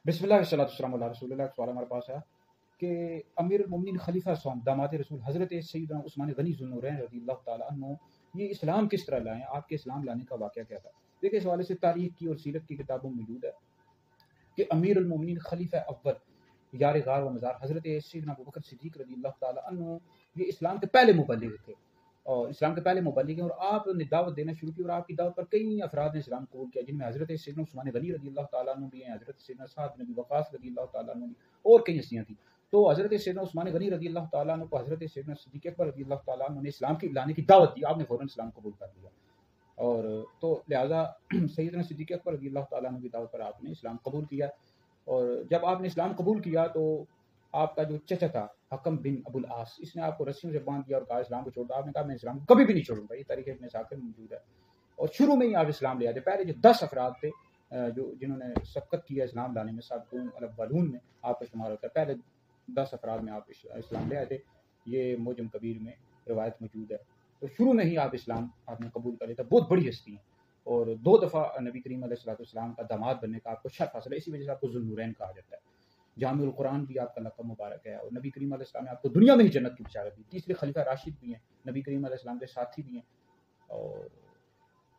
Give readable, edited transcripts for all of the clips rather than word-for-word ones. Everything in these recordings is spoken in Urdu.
بسم اللہ والصلاۃ والسلام علی رسول اللہ۔ سوال ہمارے پاس ہے کہ امیر المومنین خلیفہ سوم داماد رسول حضرت سیدنا عثمان غنی ذو النورین رضی اللہ تعالیٰ عنہ یہ اسلام کس طرح لائیں؟ آپ کے اسلام لانے کا واقعہ کیا تھا؟ دیکھیں، اس حوالے سے تاریخ کی اور سیرت کی کتابوں میں موجود ہے کہ امیر المومنین خلیفہ اول یار غار و مزار حضرت سیدنا ابوبکر صدیق رضی اللہ تعالیٰ عنہ یہ اسلام کے پہلے مبلغ تھے، اور اسلام کے پہلے مبلغ ہیں، اور آپ نے دعوت دینا شروع کی، اور آپ کی دعوت پر کئی افراد نے اسلام قبول کیا، جن میں حضرت سیدنا عثمان غنی رضی اللہ تعالیٰ عنہ بھی ہیں، حضرت سیدنا سعد بن ابی وقاص رضی اللہ تعالیٰ عنہ بھی، اور کئی ہستیاں تھیں۔ تو حضرت سیدنا عثمان غنی رضی اللہ تعالیٰ عنہ کو حضرت سیدنا صدیق اکبر رضی اللہ تعالیٰ عنہ نے اسلام کی لانے کی دعوت دی، آپ نے فوراً اسلام قبول کر لیا، اور تو لہٰذا سیدنا صدیق اکبر رضی اللہ تعالیٰ عنہ کی دعوت پر آپ نے اسلام قبول کیا، اور جب آپ نے اسلام قبول کیا تو آپ کا جو چچا تھا حکم بن ابو العاص، اس نے آپ کو رسیوں سے باندھ دیا اور کہا اسلام کو چھوڑ دو۔ آپ نے کہا میں اسلام کو کبھی بھی نہیں چھوڑوں گا، یہ تاریخ ابن اسحاق میں موجود ہے، اور شروع میں ہی آپ اسلام لے آتے۔ پہلے جو 10 افراد تھے جنہوں نے سبقت کیا اسلام لانے میں، سابقون الاولون میں آپ کا شمار ہوتا ہے، پہلے 10 افراد میں آپ اسلام لے آئے تھے، یہ موجم کبیر میں روایت موجود ہے۔ تو شروع میں ہی آپ اسلام آپ نے قبول کر لیا تھا، بہت بڑی ہستی ہیں، اور 2 دفعہ نبی کریم علیہ الصلوۃ والسلام کا داماد بننے کا آپ کو شرف حاصل ہے، اسی وجہ سے آپ کو ذو النورین کہا جاتا ہے۔ جامع القرآن بھی آپ کا لقب مبارک ہے، اور نبی کریم علیہ السلام نے آپ کو دنیا میں ہی جنت کی بشارت دی۔ تیسرے خلیفہ راشد بھی ہیں، نبی کریم علیہ السلام کے ساتھی بھی ہیں، اور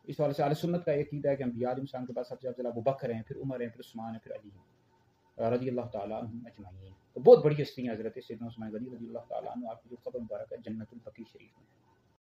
اس والے سے اہل سنت کا یہ عقیدہ ہے کہ انبیاء علیہ السلام کے بعد سب سے افضل ابو بکر ہیں، پھر عمر ہیں، پھر عثمان ہیں، پھر علی ہیں رضی اللہ تعالیٰ عنہم اجمعین۔ تو بہت بڑی ہستی ہیں حضرت سیدنا عثمان غنی رضی اللہ تعالیٰ عنہ، آپ کی جو قبر مبارک ہے جنت البقیع شریف میں۔